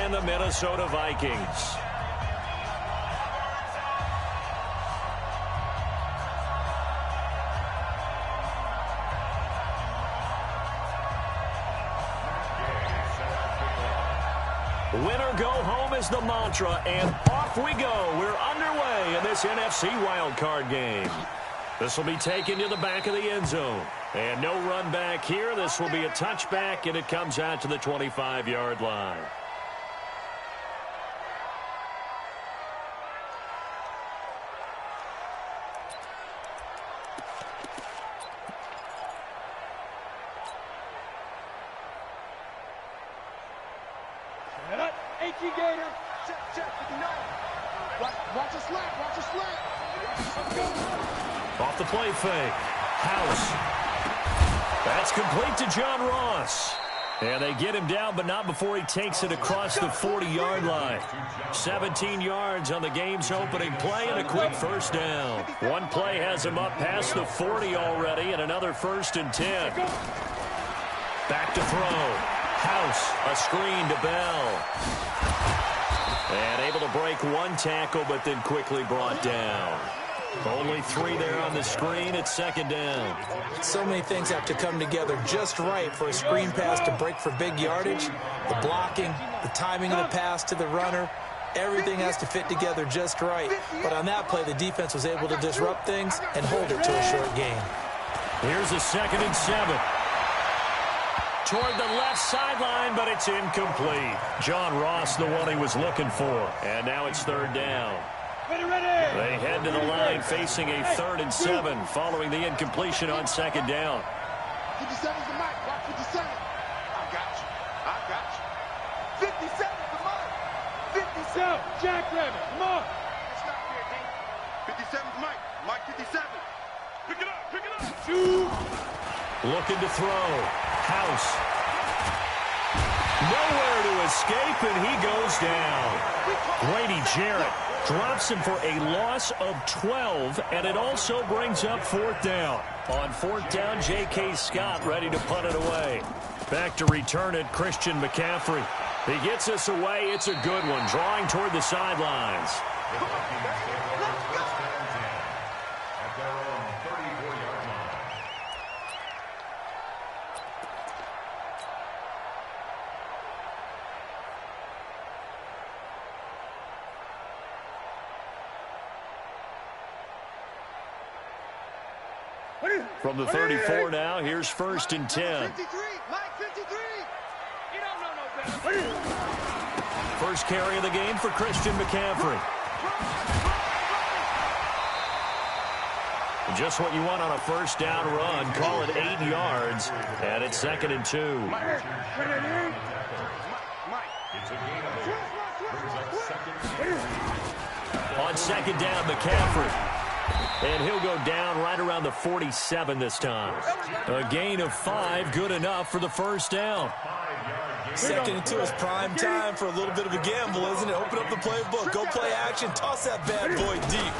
and the Minnesota Vikings. Winner go home is the mantra, and off we go. We're underway in this NFC wildcard game. This will be taken to the back of the end zone. And no run back here. This will be a touchback, and it comes out to the 25-yard line. Off the play fake. House. That's complete to John Ross. And they get him down, but not before he takes it across the 40-yard line. 17 yards on the game's opening play and a quick first down. One play has him up past the 40 already, and another 1st and 10. Back to throw. House, a screen to Bell. And able to break one tackle, but then quickly brought down. Only 3 there on the screen at 2nd down. So many things have to come together just right for a screen pass to break for big yardage. The blocking, the timing of the pass to the runner, everything has to fit together just right. But on that play, the defense was able to disrupt things and hold it to a short gain. Here's a 2nd and 7. Toward the left sideline, but it's incomplete. John Ross, the one he was looking for. And now it's 3rd down. They head to the line facing a 3rd and 7 following the incompletion on 2nd down. 57's the mic. Watch 57. I got you. 57's the mic. 57. Jackrabbit. Come on. Stop here, D. 57's Mike. Mike 57. Pick it up. Shoot. Looking to throw. House. Nowhere to escape, and he goes down. Grady Jarrett drops him for a loss of 12, and it also brings up 4th down. On 4th down, J.K. Scott ready to punt it away. Back to return it, Christian McCaffrey. He gets us away. It's a good one, drawing toward the sidelines. From the 34 now, here's 1st and 10. First carry of the game for Christian McCaffrey. Just what you want on a 1st down run. Call it 8 yards, and it's 2nd and 2. On 2nd down, McCaffrey. And he'll go down right around the 47 this time. A gain of 5, good enough for the 1st down. 2nd and 2 is prime time for a little bit of a gamble, isn't it? Open up the playbook, go play action, toss that bad boy deep.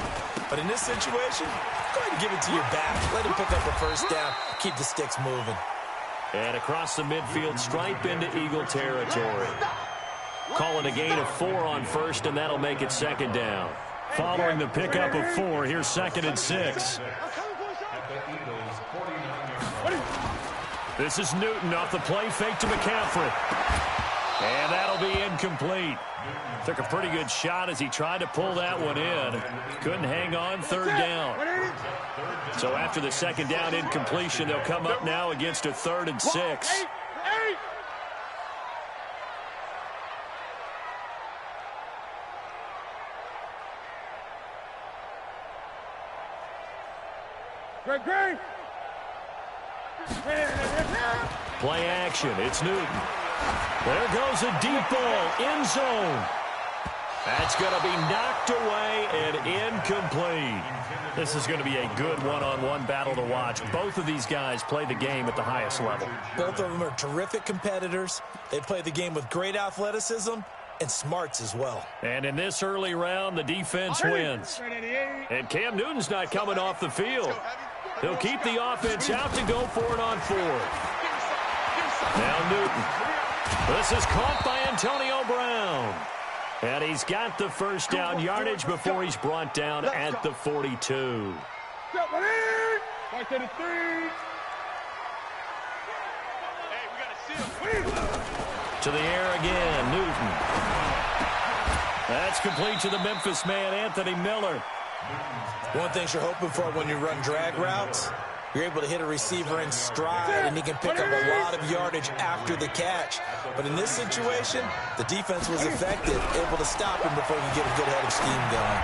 But in this situation, go ahead and give it to your back. Let him pick up a 1st down, keep the sticks moving. And across the midfield, stripe into Eagle territory. Call it a gain of 4 on 1st, and that'll make it 2nd down. Following the pickup of 4, here's 2nd and 6. This is Newton off the play fake to McCaffrey. And that'll be incomplete. Took a pretty good shot as he tried to pull that one in. Couldn't hang on, 3rd down. So after the 2nd down incompletion, they'll come up now against a 3rd and 6. Play action. It's Newton. There goes a deep ball. End zone. That's going to be knocked away and incomplete. This is going to be a good one-on-one battle to watch. Both of these guys play the game at the highest level. Both of them are terrific competitors. They play the game with great athleticism and smarts as well. And in this early round, the defense wins. And Cam Newton's not coming off the field. He'll keep the offense out to go for it on 4th. Now Newton. This is caught by Antonio Brown. And he's got the first down yardage before he's brought down at the 42. To the air again, Newton. That's complete to the Memphis man, Anthony Miller. One thing you're hoping for when you run drag routes, you're able to hit a receiver in stride, and he can pick up a lot of yardage after the catch. But in this situation, the defense was effective, able to stop him before he could get a good head of steam going.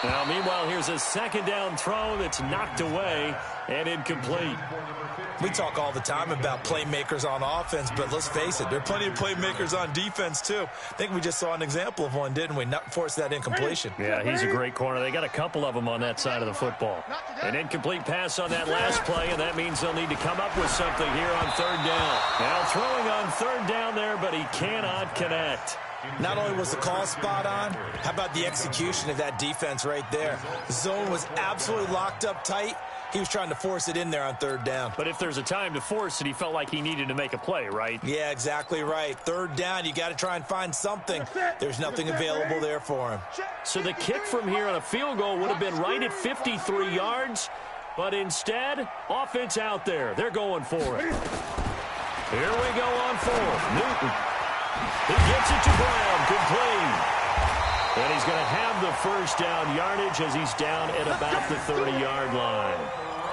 Now, meanwhile, here's a second down throw that's knocked away and incomplete. We talk all the time about playmakers on offense, but let's face it, there are plenty of playmakers on defense, too. I think we just saw an example of one, didn't we? Not force that incompletion. Yeah, he's a great corner. They got a couple of them on that side of the football. An incomplete pass on that last play, and that means they'll need to come up with something here on third down. Now throwing on third down there, but he cannot connect. Not only was the call spot on, how about the execution of that defense right there? The zone was absolutely locked up tight. He was trying to force it in there on third down. But if there's a time to force it, he felt like he needed to make a play, right? Yeah, exactly right. Third down, you got to try and find something. There's nothing available there for him. So the kick from here on a field goal would have been right at 53 yards, but instead, offense out there. They're going for it. Here we go on fourth. Newton. He gets it to Brown, complete. And he's going to have the first down yardage as he's down at about the 30-yard line.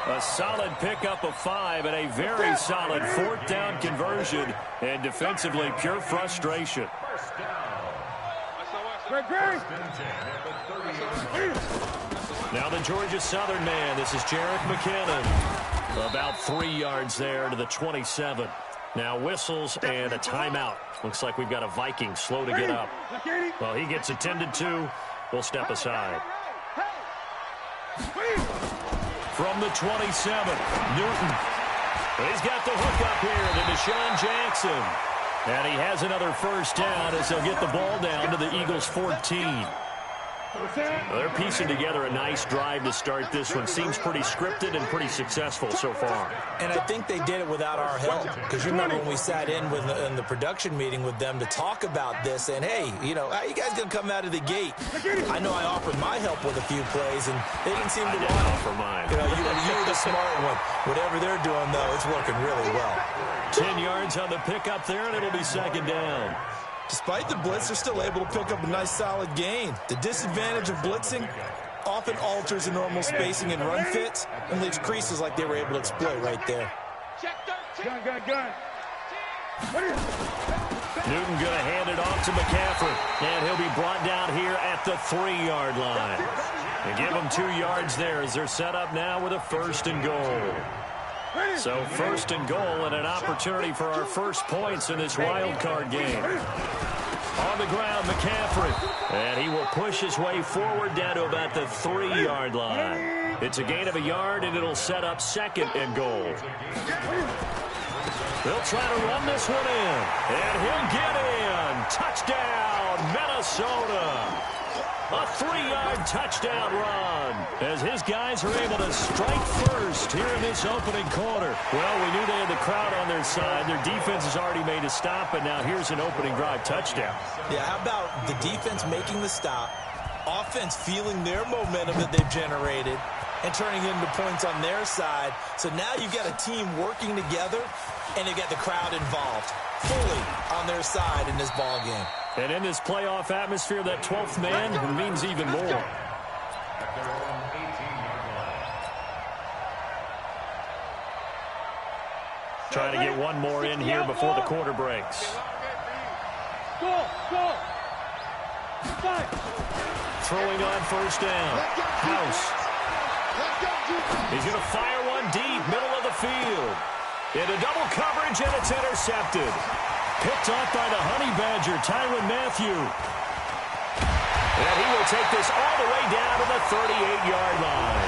A solid pickup of 5 and a very solid fourth down conversion. And defensively, pure frustration. Now the Georgia Southern man. This is Jerick McKinnon. About 3 yards there to the 27. Now whistles and a timeout. Looks like we've got a Viking slow to get up. Well, he gets attended to. We'll step aside. From the 27, Newton. He's got the hook up here to Deshaun Jackson. And he has another first down as they'll get the ball down to the Eagles' 14. They're piecing together a nice drive to start this one. Seems pretty scripted and pretty successful so far. And I think they did it without our help. Because you remember when we sat in the production meeting with them to talk about this, and hey, you know, how you guys going to come out of the gate? I know I offered my help with a few plays, and they didn't seem to want to offer mine. You know, you were the smart one. Whatever they're doing, though, it's working really well. 10 yards on the pickup there, and it'll be second down. Despite the blitz, they're still able to pick up a nice solid gain. The disadvantage of blitzing often alters the normal spacing and run fits and leaves creases like they were able to exploit right there. Gun. Newton going to hand it off to McCaffrey, and he'll be brought down here at the 3-yard line. They give him 2 yards there as they're set up now with a first and goal. So first and goal and an opportunity for our first points in this wild card game. On the ground, McCaffrey. And he will push his way forward down to about the 3-yard line. It's a gain of a yard, and it'll set up second and goal. They'll try to run this one in. And he'll get in. Touchdown, Minnesota. A 3-yard touchdown run as his guys are able to strike first here in this opening quarter. Well, we knew they had the crowd on their side. Their defense has already made a stop, and now here's an opening drive touchdown. Yeah, how about the defense making the stop, offense feeling their momentum that they've generated, and turning it into points on their side. So now you've got a team working together, and they've got the crowd involved fully on their side in this ball game. And in this playoff atmosphere, that 12th man means even more. Trying to get one more in here before the quarter breaks. Throwing on first down. House. He's going to fire one deep, middle of the field. Into double coverage, and it's intercepted. Picked off by the Honey Badger, Tyrann Mathieu. And he will take this all the way down to the 38-yard line.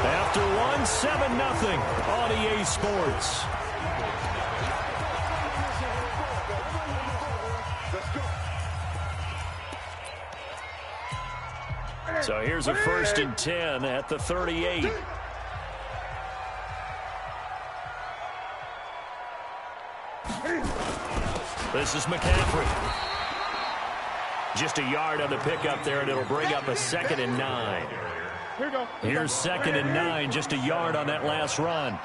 After one, 7-0 on EA Sports. So here's a 1st and 10 at the 38. This is McCaffrey. Just a yard on the pickup there, and it'll bring up a 2nd and 9. Here's 2nd and 9, just a yard on that last run.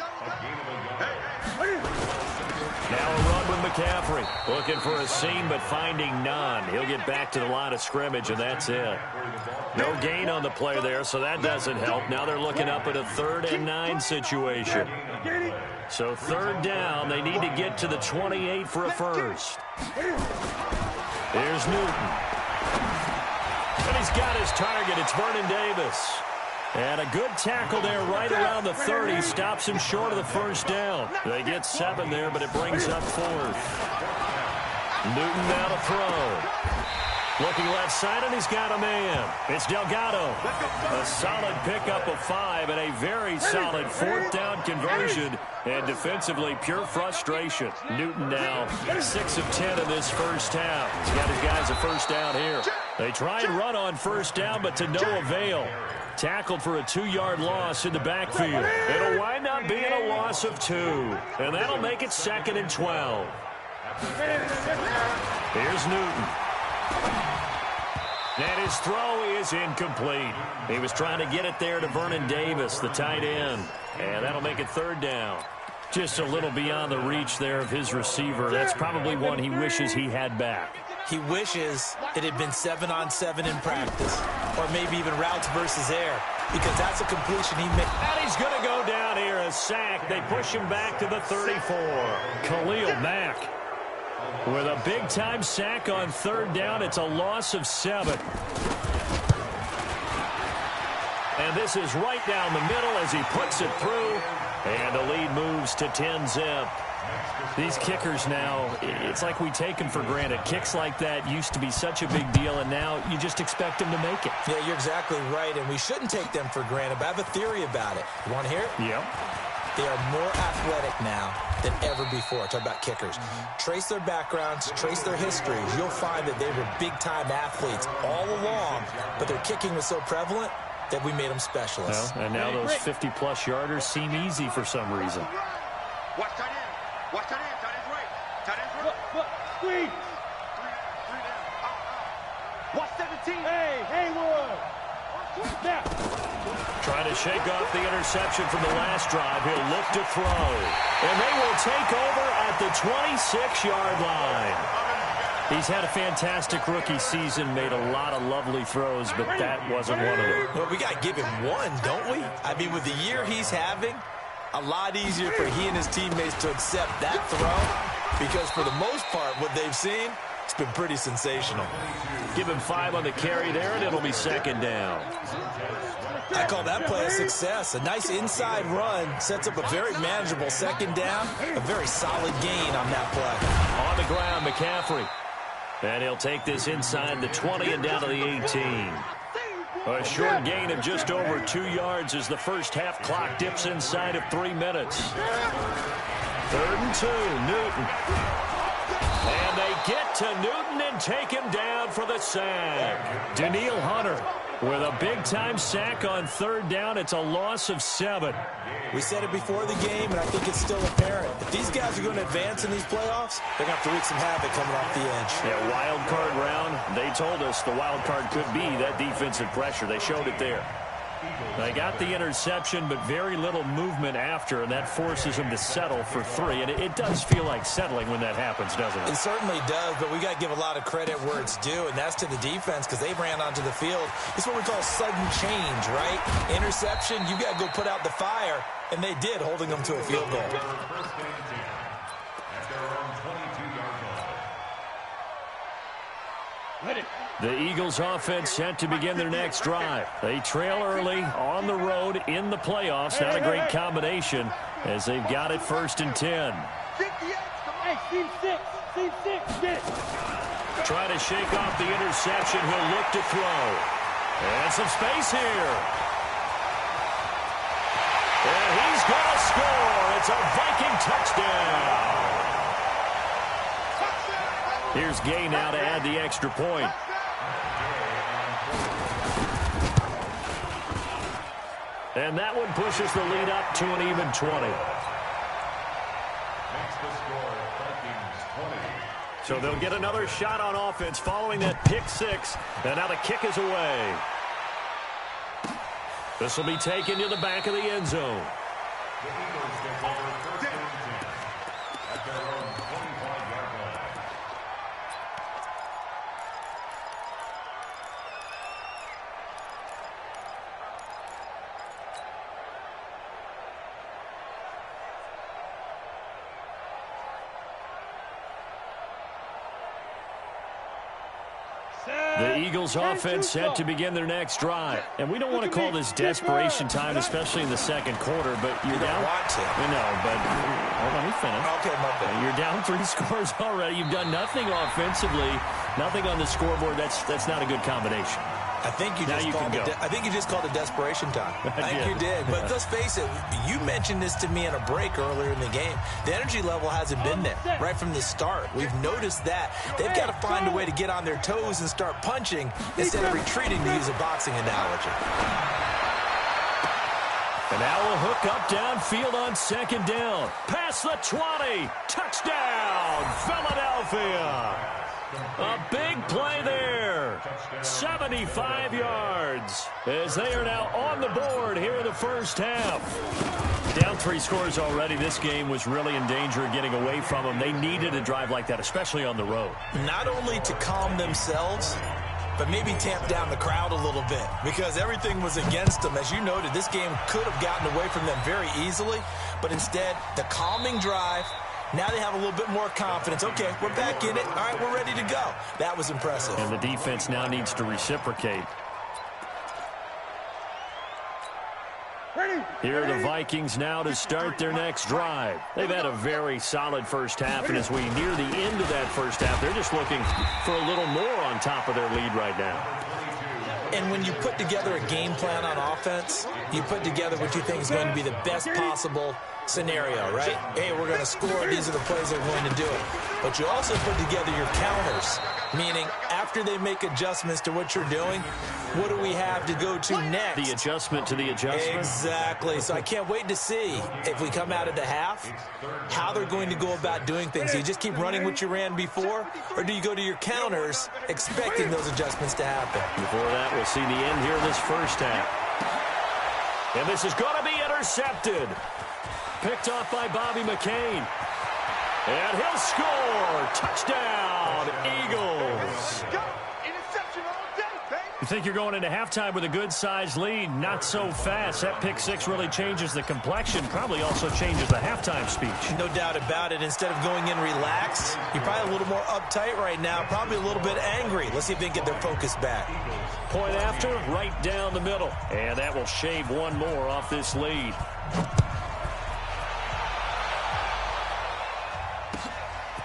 Now a run with McCaffrey. Looking for a seam, but finding none. He'll get back to the line of scrimmage, and that's it. No gain on the play there, so that doesn't help. Now they're looking up at a 3rd and 9 situation. So 3rd down, they need to get to the 28 for a first. Here's Newton. And he's got his target. It's Vernon Davis. And a good tackle there right around the 30. Stops him short of the first down. They get 7 there, but it brings up 4th. Newton now to throw. Looking left side, and he's got a man. It's Delgado. A solid pickup of 5 and a very solid 4th down conversion. And defensively, pure frustration. Newton now 6 of 10 in this first half. He's got his guys a first down here. They try and run on first down, but to no avail. Tackled for a 2-yard loss in the backfield. It'll wind up being a loss of 2. And that'll make it 2nd and 12. Here's Newton. And his throw is incomplete. He was trying to get it there to Vernon Davis, the tight end. And that'll make it 3rd down. Just a little beyond the reach there of his receiver. That's probably one he wishes he had back. He wishes it had been 7-on-7 in practice, or maybe even routes versus air, because that's a completion he made. And he's going to go down here, a sack. They push him back to the 34. Khalil Mack with a big-time sack on 3rd down. It's a loss of 7. And this is right down the middle as he puts it through. And the lead moves to 10-zip. These kickers now, it's like we take them for granted. Kicks like that used to be such a big deal, and now you just expect them to make it. Yeah, you're exactly right, and we shouldn't take them for granted, but I have a theory about it. You want to hear it? Yep. They are more athletic now than ever before. Talk about kickers. Trace their backgrounds, trace their histories. You'll find that they were big-time athletes all along, but their kicking was so prevalent that we made them specialists. Well, and now those 50-plus yarders seem easy for some reason. Watch tight end. Watch tight end. Tight end's right. Tight end's right. Squeeze. 3 down. Watch 17. Hey, Haywood. Now. Trying to shake off the interception from the last drive. He'll look to throw. And they will take over at the 26-yard line. He's had a fantastic rookie season, made a lot of lovely throws, but that wasn't one of them. Well, we got to give him one, don't we? I mean, with the year he's having, a lot easier for he and his teammates to accept that throw, because for the most part, what they've seen, it's been pretty sensational. Give him 5 on the carry there, and it'll be 2nd down. I call that play a success. A nice inside run sets up a very manageable 2nd down, a very solid gain on that play. On the ground, McCaffrey. And he'll take this inside the 20 and down to the 18. A short gain of just over 2 yards as the first half clock dips inside of 3 minutes. 3rd and 2, Newton. And they get to Newton and take him down for the sack. Daniil Hunter with a big-time sack on 3rd down. It's a loss of 7. We said it before the game, and I think it's still apparent. If these guys are going to advance in these playoffs, they're going to have to wreak some havoc coming off the edge. Yeah, wild card round. They told us the wild card could be that defensive pressure. They showed it there. They got the interception, but very little movement after, and that forces them to settle for 3. And it does feel like settling when that happens, doesn't it? It certainly does, but we got to give a lot of credit where it's due, and that's to the defense, because they ran onto the field. It's what we call sudden change, right? Interception, you got to go put out the fire, and they did, holding them to a field goal. The Eagles offense set to begin their next drive. They trail early on the road in the playoffs. Not a great combination as they've got it 1st and 10. Hey, team 6, get it. Trying to shake off the interception. He'll look to throw. And some space here. And he's going to score. It's a Viking touchdown. Here's Gay now to add the extra point. And that one pushes the lead up to an even 20. So they'll get another shot on offense following that pick six. And now the kick is away. This will be taken to the back of the end zone. The Eagles offense set to begin their next drive. And we don't want to call this desperation time, especially in the second quarter, but you're down. Want to. I know, but hold on, let me finish. Okay, my bad. You're down 3 scores already. You've done nothing offensively, nothing on the scoreboard. That's not a good combination. I think you just called it desperation time. I think you did. But let's face it, you mentioned this to me in a break earlier in the game. The energy level hasn't been there right from the start. We've noticed that. They've got to find a way to get on their toes and start punching instead of retreating, to use a boxing analogy. And now a hook up downfield on second down. Past the 20. Touchdown, Philadelphia. A big play there. 75 yards as they are now on the board here in the first half. Down 3 scores already. This game was really in danger of getting away from them. They needed a drive like that, especially on the road. Not only to calm themselves, but maybe tamp down the crowd a little bit, because everything was against them. As you noted, this game could have gotten away from them very easily, but instead, the calming drive. Now they have a little bit more confidence. Okay, we're back in it. All right, we're ready to go. That was impressive. And the defense now needs to reciprocate. Here are the Vikings now to start their next drive. They've had a very solid first half, and as we near the end of that first half, they're just looking for a little more on top of their lead right now. And when you put together a game plan on offense, you put together what you think is going to be the best possible scenario, right? Hey, we're going to score. These are the plays that are going to do it. But you also put together your counters, meaning after they make adjustments to what you're doing, what do we have to go to next? The adjustment to the adjustment? Exactly. So I can't wait to see, if we come out of the half, how they're going to go about doing things. Do you just keep running what you ran before, or do you go to your counters expecting those adjustments to happen? Before that, we'll see the end here of this first half. And this is going to be intercepted. Picked off by Bobby McCain. And he'll score. Touchdown, Eagles. You think you're going into halftime with a good-sized lead? Not so fast. That pick six really changes the complexion, probably also changes the halftime speech. No doubt about it. Instead of going in relaxed, you're probably a little more uptight right now, probably a little bit angry. Let's see if they can get their focus back. Point after, right down the middle. And that will shave one more off this lead.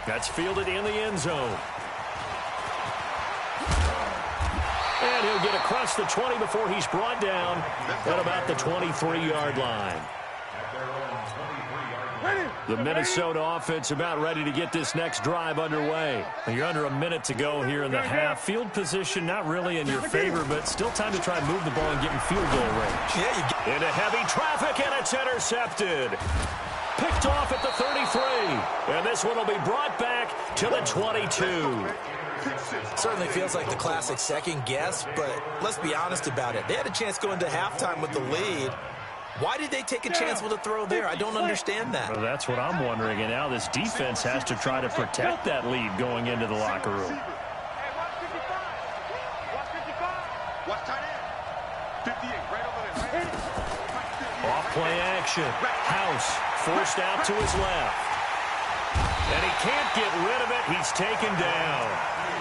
That's fielded in the end zone. And he'll get across the 20 before he's brought down at about the 23-yard line. The Minnesota offense about ready to get this next drive underway. You're under a minute to go here in the half. Field position not really in your favor, but still time to try and move the ball and get in field goal range. Yeah, into heavy traffic, and it's intercepted. Picked off at the 33. And this one will be brought back to the 22. Certainly feels like the classic second guess, but let's be honest about it. They had a chance going to halftime with the lead. Why did they take a chance with a throw there? I don't understand that. Well, that's what I'm wondering. And now this defense has to try to protect that lead going into the locker room. Off play action. House forced out to his left. And he can't get rid of it. He's taken down.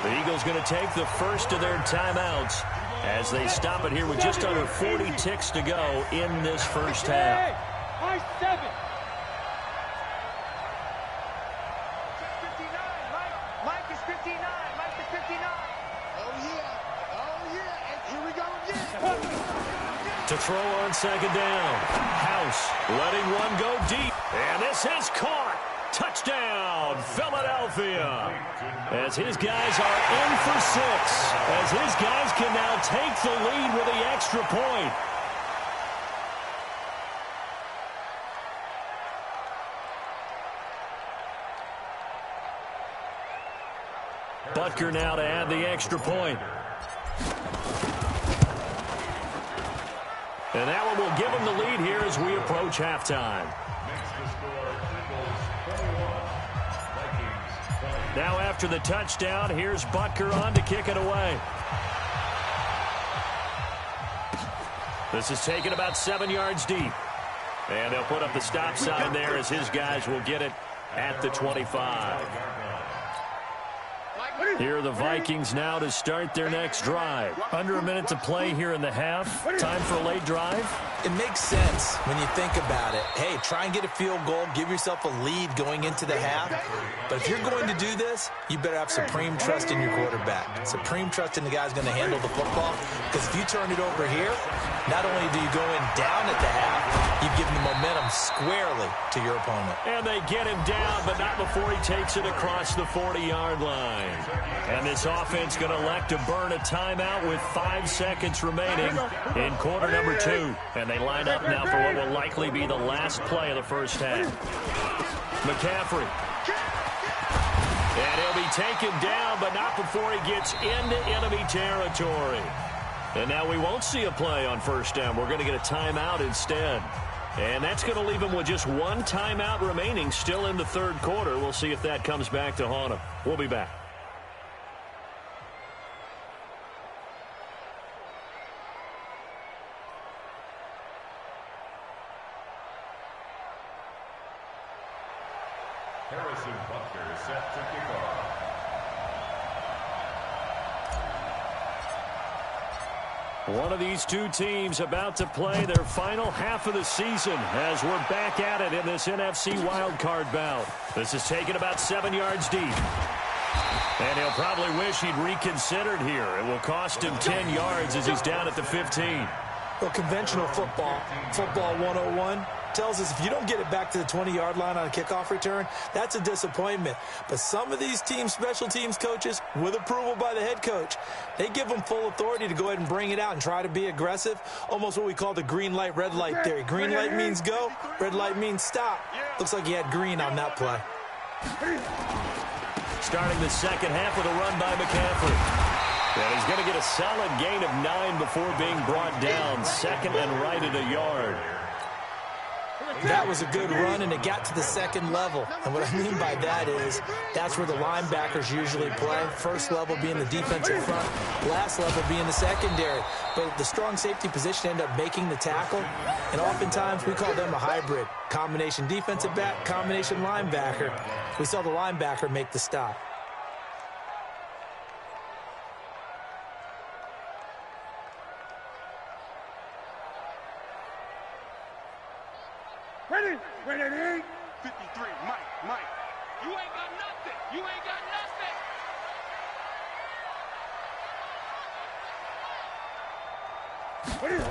The Eagles going to take the first of their timeouts as they stop it here with just under 40 ticks to go in this first half. High 7. Mike is 59. Mike is 59. Oh, yeah. Oh, yeah. And here we go again. To throw on second down. House letting one go deep. And this is caught. Touchdown, Philadelphia. As his guys are in for 6. As his guys can now take the lead with the extra point. Butker now to add the extra point. And that one will give them the lead here as we approach halftime. Now after the touchdown, here's Butker on to kick it away. This is taken about 7 yards deep. And they'll put up the stop sign there as his guys will get it at the 25. Here are the Vikings now to start their next drive. Under a minute to play here in the half. Time for a late drive. It makes sense when you think about it. Hey, try and get a field goal. Give yourself a lead going into the half. But if you're going to do this, you better have supreme trust in your quarterback. Supreme trust in the guy's going to handle the football. Because if you turn it over here, not only do you go in down at the half, you've given the momentum squarely to your opponent. And they get him down, but not before he takes it across the 40-yard line. And this offense going to elect to burn a timeout with 5 seconds remaining in quarter number 2. And they line up now for what will likely be the last play of the first half. McCaffrey. And he'll be taken down, but not before he gets into enemy territory. And now we won't see a play on first down. We're going to get a timeout instead. And that's going to leave him with just 1 timeout remaining still in the third quarter. We'll see if that comes back to haunt him. We'll be back. Harrison Butker is set to kick off. One of these two teams about to play their final half of the season as we're back at it in this NFC wildcard bout. This is taken about 7 yards deep. And he'll probably wish he'd reconsidered here. It will cost him 10 yards as he's down at the 15. Well, conventional football 101, tells us if you don't get it back to the 20-yard line on a kickoff return, that's a disappointment. But some of these teams, special teams coaches, with approval by the head coach, they give them full authority to go ahead and bring it out and try to be aggressive, almost what we call the green light, red light theory. Green light means go, red light means stop. Looks like he had green on that play. Starting the second half with a run by McCaffrey. And he's going to get a solid gain of 9 before being brought down. Second and right at a yard. That was a good run, and it got to the second level. And what I mean by that is that's where the linebackers usually play. First level being the defensive front, last level being the secondary. But the strong safety position ended up making the tackle, and oftentimes we call them a hybrid. Combination defensive back, combination linebacker. We saw the linebacker make the stop. Ready? 53, Mike. You ain't got nothing. You ain't got nothing. Ready?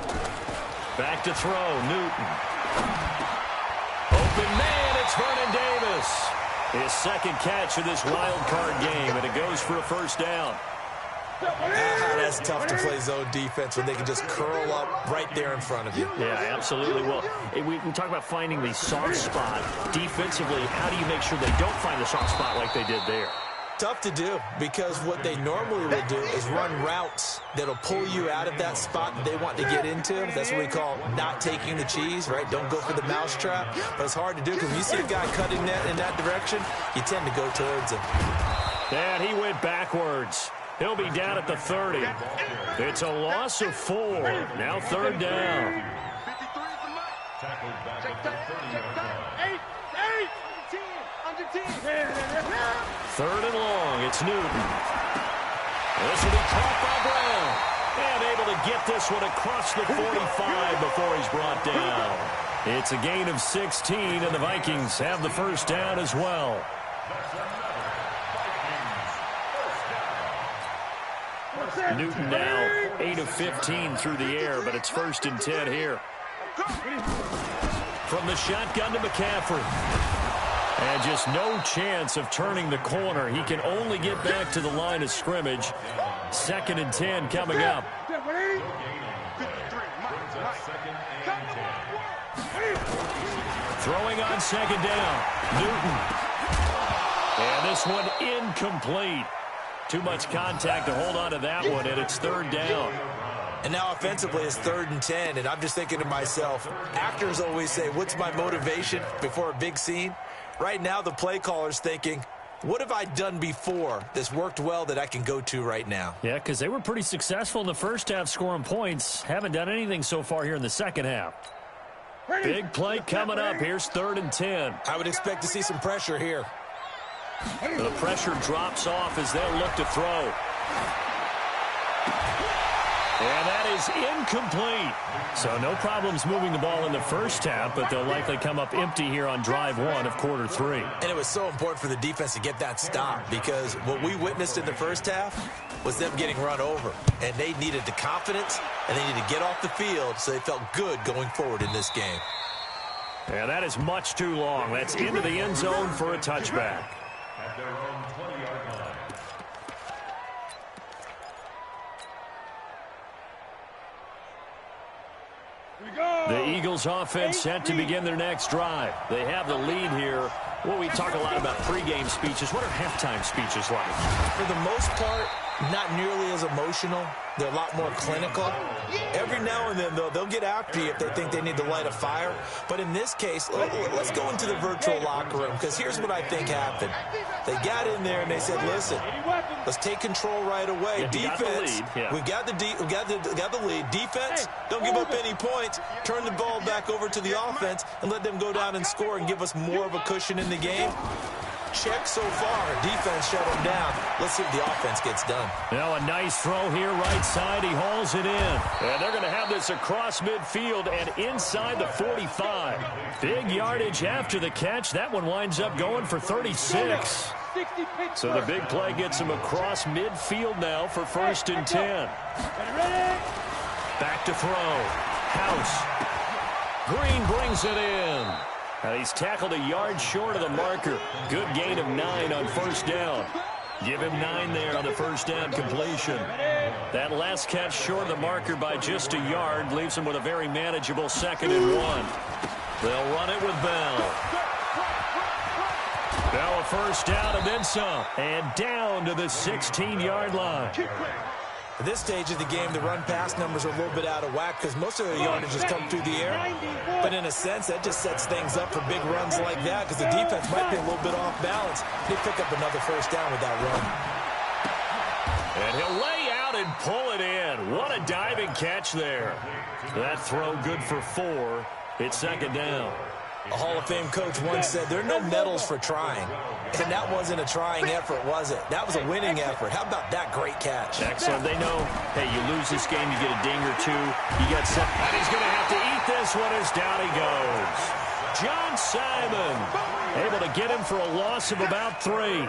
Back to throw, Newton. Open man, it's Vernon Davis. His second catch of this wild card game, and it goes for a first down. That's tough to play zone defense when they can just curl up right there in front of you. Yeah, absolutely. Well, we talk about finding the soft spot. Defensively, how do you make sure they don't find the soft spot like they did there? Tough to do, because what they normally would do is run routes that'll pull you out of that spot that they want to get into. That's what we call not taking the cheese, right? Don't go for the mousetrap. But it's hard to do because when you see a guy cutting that in that direction, you tend to go towards him. And he went backwards. He'll be down at the 30. It's a loss of 4. Now third down. 53 is the Mike. Check time. 10. Third and long. It's Newton. This will be caught by Brown. And able to get this one across the 45 before he's brought down. It's a gain of 16, and the Vikings have the first down as well. Newton now 8 of 15 through the air, but it's 1st and 10 here. From the shotgun to McCaffrey. And just no chance of turning the corner. He can only get back to the line of scrimmage. 2nd and 10 coming up. Throwing on second down. Newton. And this one incomplete. Too much contact to hold on to that one, and it's third down. And now offensively it's 3rd and 10, and I'm just thinking to myself, actors always say, what's my motivation before a big scene? Right now the play caller's thinking, what have I done before that's worked well that I can go to right now? Yeah, because they were pretty successful in the first half scoring points. Haven't done anything so far here in the second half. Big play coming up. Here's 3rd and 10. I would expect to see some pressure here. The pressure drops off as they'll look to throw. And that is incomplete. So no problems moving the ball in the first half, but they'll likely come up empty here on drive 1 of quarter 3. And it was so important for the defense to get that stop because what we witnessed in the first half was them getting run over. And they needed the confidence, and they needed to get off the field so they felt good going forward in this game. And that is much too long. That's into the end zone for a touchback. At their own 20-yard line. The Eagles offense set to begin their next drive. They have the lead here. Well, we talk a lot about pregame speeches. What are halftime speeches like? For the most part, not nearly as emotional. They're a lot more clinical. Every now and then, though, they'll get after you if they think they need to light a fire. But in this case, let's go into the virtual locker room, because here's what I think happened. They got in there and they said, listen, let's take control right away. Defense, we got the lead. Defense, don't give up any points. Turn the ball back over to the offense and let them go down and score and give us more of a cushion in the game. Check so far. Defense shut him down. Let's see if the offense gets done. Now a nice throw here right side. He hauls it in. And they're going to have this across midfield and inside the 45. Big yardage after the catch. That one winds up going for 36. So the big play gets him across midfield now for 1st and 10. Back to throw. House. Green brings it in. And he's tackled a yard short of the marker. Good gain of 9 on 1st down. Give him 9 there on the 1st down completion. That last catch short of the marker by just a yard leaves him with a very manageable 2nd and 1. They'll run it with Bell. Now a 1st down and then some. And down to the 16-yard line. At this stage of the game, the run-pass numbers are a little bit out of whack because most of their yardage has come through the air. But in a sense, that just sets things up for big runs like that because the defense might be a little bit off balance. They pick up another 1st down with that run. And he'll lay out and pull it in. What a diving catch there. That throw good for 4. It's 2nd down. A Hall of Fame coach once said, there are no medals for trying. And that wasn't a trying effort, was it? That was a winning effort. How about that great catch? Excellent. They know, hey, you lose this game, you get a ding or 2. You got set. And he's going to have to eat this one as down he goes. John Simon able to get him for a loss of about 3.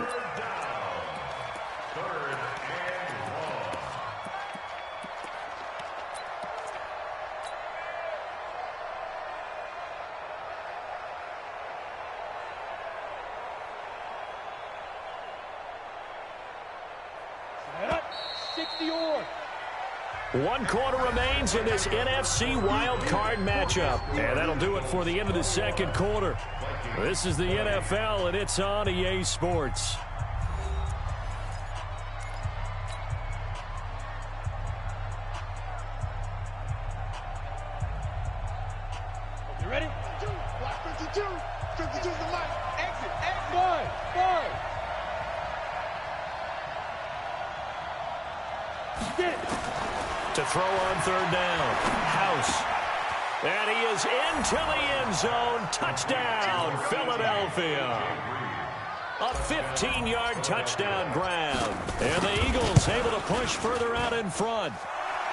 One quarter remains in this NFC wild card matchup. And that'll do it for the end of the 2nd quarter. This is the NFL, and it's on EA Sports. You ready? Block 52. 52's the mic. Exit. Five. Get it. To throw on 3rd down. House. And he is into the end zone. Touchdown, Philadelphia. A 15-yard touchdown grab. And the Eagles able to push further out in front.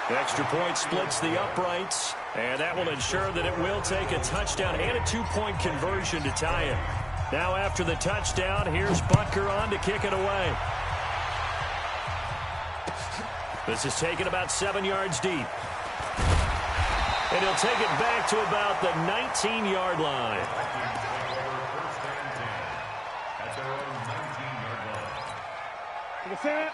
The extra point splits the uprights. And that will ensure that it will take a touchdown and a 2-point conversion to tie it. Now after the touchdown, here's Butker on to kick it away. This is taken about 7 yards deep. And he'll take it back to about the 19-yard line.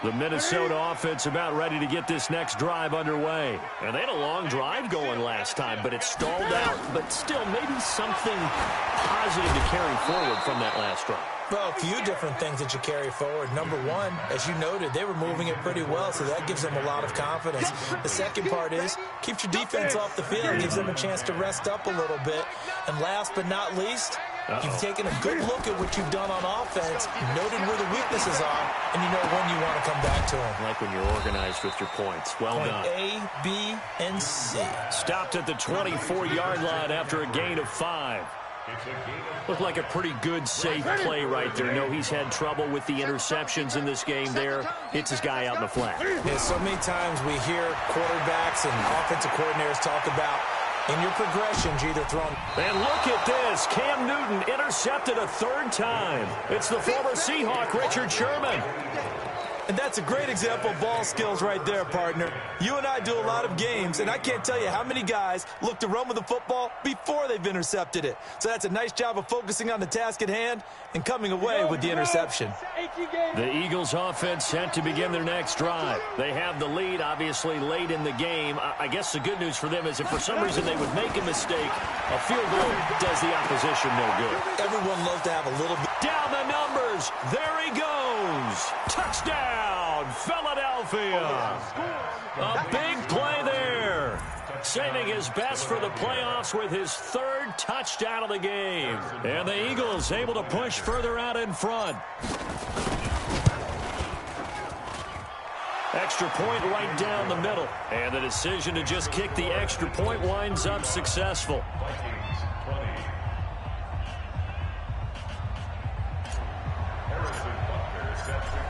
The Minnesota offense about ready to get this next drive underway. And they had a long drive going last time, but it stalled out. But still, maybe something positive to carry forward from that last drive. Well, a few different things that you carry forward. Number one, as you noted, they were moving it pretty well, so that gives them a lot of confidence. The second part is, keeps your defense off the field, gives them a chance to rest up a little bit. And last but not least, you've taken a good look at what you've done on offense, noted where the weaknesses are, and you know when you want to come back to them. Like when you're organized with your points. Well done. A, B, and C. Stopped at the 24-yard line after a gain of 5. Looked like a pretty good, safe play right there. No, he's had trouble with the interceptions in this game there. Hits his guy out in the flat. Yeah, so many times we hear quarterbacks and offensive coordinators talk about in your progressions, you either thrown. And look at this. Cam Newton intercepted a third time. It's the former Seahawk, Richard Sherman. And that's a great example of ball skills right there, partner. You and I do a lot of games, and I can't tell you how many guys look to run with the football before they've intercepted it. So that's a nice job of focusing on the task at hand and coming away with the interception. The Eagles offense set to begin their next drive. They have the lead, obviously, late in the game. I guess the good news for them is if for some reason they would make a mistake, a field goal does the opposition no good. Everyone loves to have a little bit. Down the numbers. There he goes. Touchdown, Philadelphia. A big play there. Saving his best for the playoffs with his third touchdown of the game. And the Eagles able to push further out in front. Extra point right down the middle. And the decision to just kick the extra point winds up successful.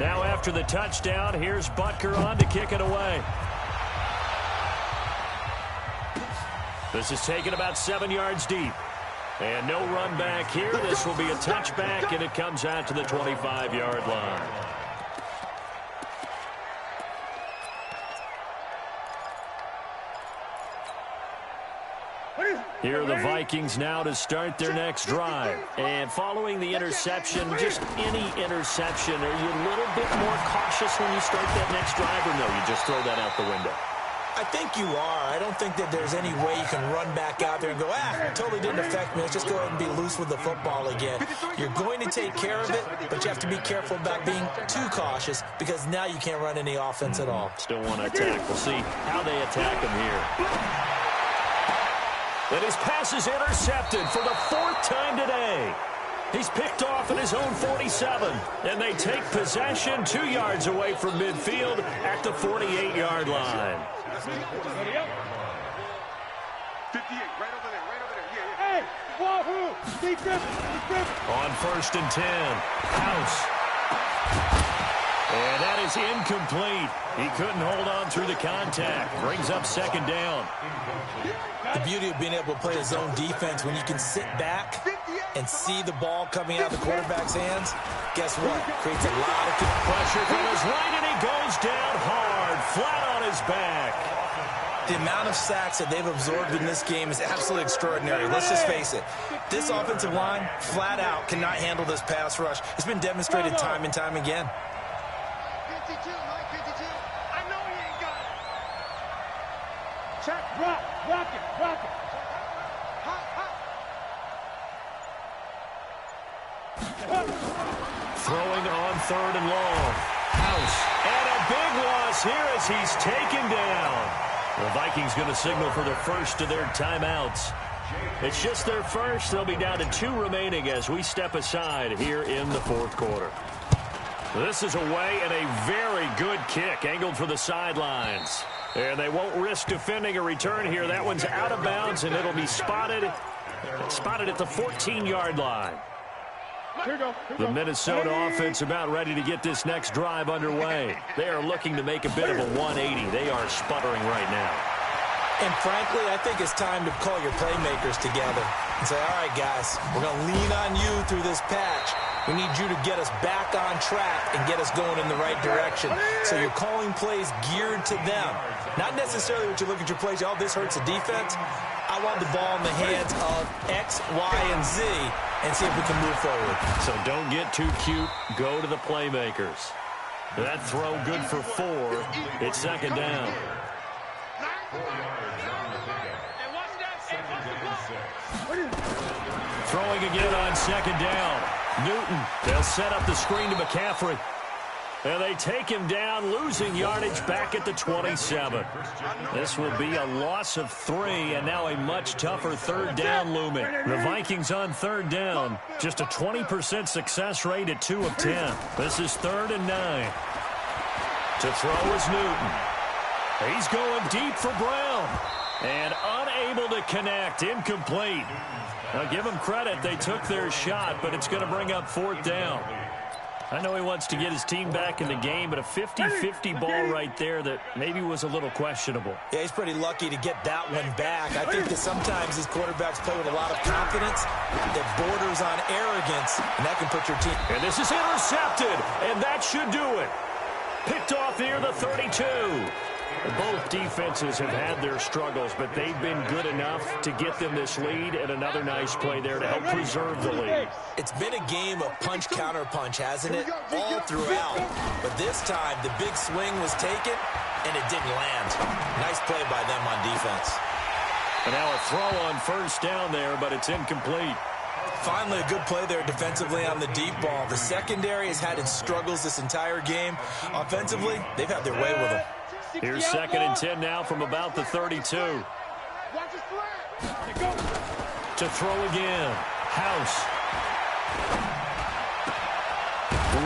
Now after the touchdown, here's Butker on to kick it away. This is taken about 7 yards deep. And no run back here. This will be a touchback, and it comes out to the 25-yard line. Here are the Vikings now to start their next drive. And following the interception, just any interception, are you a little bit more cautious when you start that next drive, or no, you just throw that out the window? I think you are. I don't think that there's any way you can run back out there and go, it totally didn't affect me. Let's just go ahead and be loose with the football again. You're going to take care of it, but you have to be careful about being too cautious because now you can't run any offense at all. Still want to attack. We'll see how they attack him here. And his pass is intercepted for the 4th time today. He's picked off at his own 47, and they take possession 2 yards away from midfield at the 48-yard line. 58, right over there, yeah. Hey, wahoo! Be different. On 1st and 10, House. And that is incomplete. He couldn't hold on through the contact. Brings up 2nd down. The beauty of being able to play a zone defense when you can sit back and see the ball coming out of the quarterback's hands, guess what? Creates a lot of pressure from his right, and he goes down hard, flat on his back. The amount of sacks that they've absorbed in this game is absolutely extraordinary. Let's just face it. This offensive line, flat out, cannot handle this pass rush. It's been demonstrated time and time again. 52, Mike, 52. I know he ain't got it. Check, rock it. Throwing on 3rd and long. House. And a big loss here as he's taken down. The Vikings going to signal for the first of their timeouts. It's just their first. They'll be down to 2 remaining as we step aside here in the 4th quarter. This is away and a very good kick angled for the sidelines. And they won't risk defending a return here. That one's out of bounds, and it'll be spotted at the 14-yard line. The Minnesota offense about ready to get this next drive underway. They are looking to make a bit of a 180. They are sputtering right now. And frankly, I think it's time to call your playmakers together and say, all right, guys, we're going to lean on you through this patch. We need you to get us back on track and get us going in the right direction. So you're calling plays geared to them. Not necessarily what you look at your plays, this hurts the defense. I want the ball in the hands of X, Y, and Z and see if we can move forward. So don't get too cute. Go to the playmakers. That throw good for 4. It's 2nd down. Throwing again on 2nd down. Newton, they'll set up the screen to McCaffrey. And they take him down, losing yardage back at the 27. This will be a loss of 3, and now a much tougher third down looming. The Vikings on third down, just a 20% success rate at 2 of 10. This is 3rd and 9. To throw is Newton. He's going deep for Brown. And unable to connect, incomplete. Now give them credit, they took their shot, but it's going to bring up 4th down. I know he wants to get his team back in the game, but a 50-50 ball right there that maybe was a little questionable. Yeah, he's pretty lucky to get that one back. I think that sometimes these quarterbacks play with a lot of confidence that borders on arrogance, and that can put your team. And this is intercepted, and that should do it. Picked off near the 32. Both defenses have had their struggles, but they've been good enough to get them this lead, and another nice play there to help preserve the lead. It's been a game of punch-counter-punch, hasn't it? All throughout. But this time, the big swing was taken, and it didn't land. Nice play by them on defense. And now a throw on 1st down there, but it's incomplete. Finally, a good play there defensively on the deep ball. The secondary has had its struggles this entire game. Offensively, they've had their way with them. Here's 2nd and 10 now from about the 32. To throw again. House.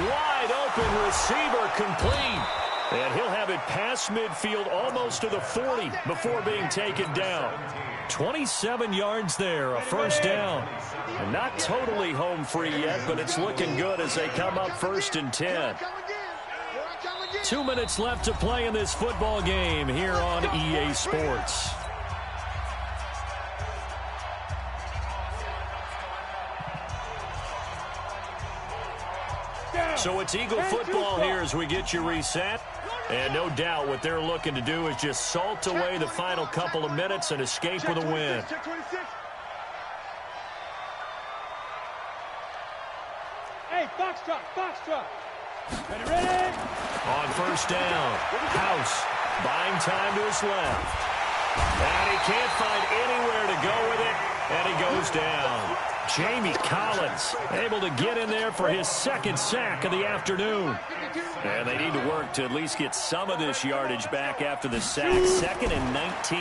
Wide open receiver, complete. And he'll have it past midfield almost to the 40 before being taken down. 27 yards there, a 1st down. And not totally home free yet, but it's looking good as they come up 1st and 10. 2 minutes left to play in this football game here on EA Sports. So it's Eagle football here as we get you reset. And no doubt what they're looking to do is just salt away the final couple of minutes and escape with a win. Hey, foxtrot. Ready? On 1st down, House buying time to his left. And he can't find anywhere to go with it, and he goes down. Jamie Collins able to get in there for his 2nd sack of the afternoon. And they need to work to at least get some of this yardage back after the sack. 2nd and 19.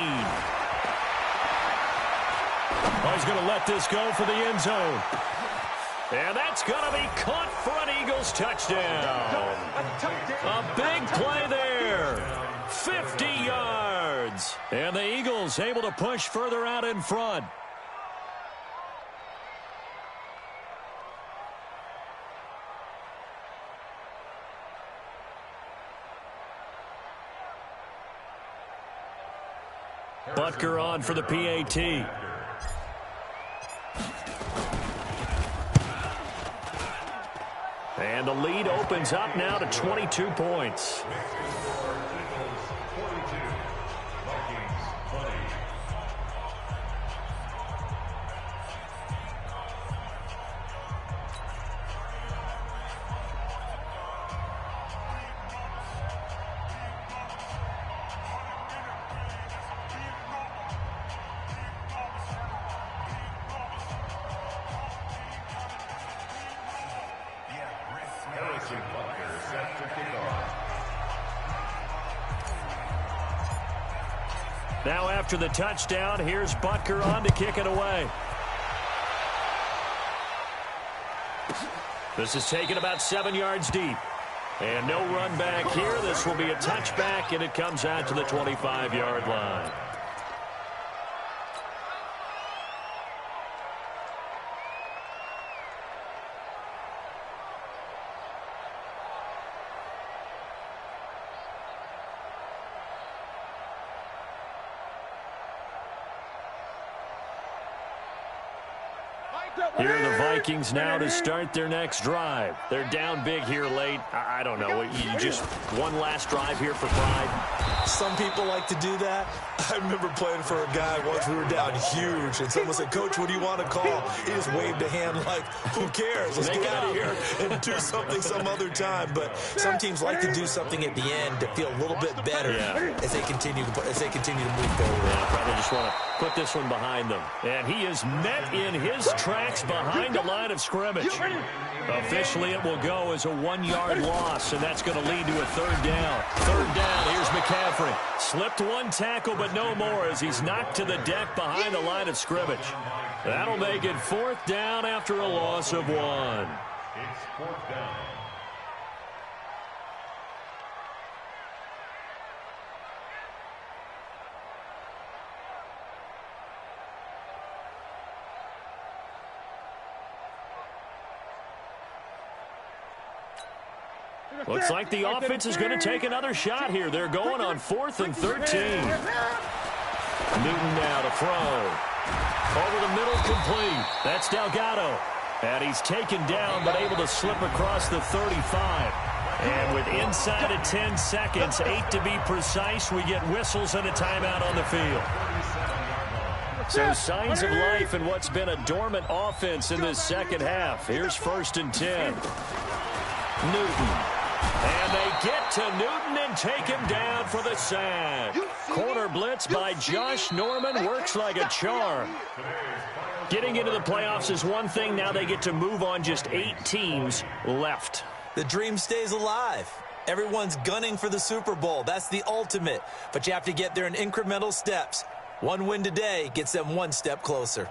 Oh, he's going to let this go for the end zone. And that's going to be caught for an Eagles touchdown. A big play there. 50 yards. And the Eagles able to push further out in front. Butker on for the PAT. And the lead opens up now to 22 points. Now after the touchdown, here's Butker on to kick it away. This is taken about 7 yards deep. And no run back here. This will be a touchback, and it comes out to the 25-yard line. Here are the Vikings now to start their next drive. They're down big here late. I don't know. You just one last drive here for pride. Some people like to do that. I remember playing for a guy once. We were down huge, and someone said, "Coach, what do you want to call?" He just waved a hand like, "Who cares? Let's get out of here and do something some other time." But some teams like to do something at the end to feel a little bit better as they continue to move forward. Yeah, probably just want to put this one behind them. And he is met in his tracks behind the line of scrimmage. Officially, it will go as a 1-yard loss, and that's going to lead to a third down. Third down, here's McCaffrey. Slipped one tackle, but no more as he's knocked to the deck behind the line of scrimmage. That'll make it 4th down after a loss of 1. It's 4th down. Looks like the offense is going to take another shot here. They're going on 4th and 13. Newton now to throw. Over the middle, complete. That's Delgado. And he's taken down, but able to slip across the 35. And with inside of 10 seconds, 8 to be precise, we get whistles and a timeout on the field. So signs of life in what's been a dormant offense in this second half. Here's 1st and 10. Newton. And they get to Newton and take him down for the sack. Corner blitz by Josh Norman works like a charm. Getting into the playoffs is one thing. Now they get to move on. Just 8 teams left. The dream stays alive. Everyone's gunning for the Super Bowl. That's the ultimate. But you have to get there in incremental steps. One win today gets them one step closer.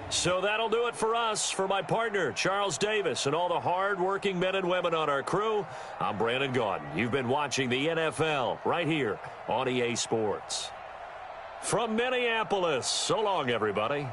So that'll do it for us. For my partner, Charles Davis, and all the hard-working men and women on our crew, I'm Brandon Gaudin. You've been watching the NFL right here on EA Sports. From Minneapolis, so long, everybody.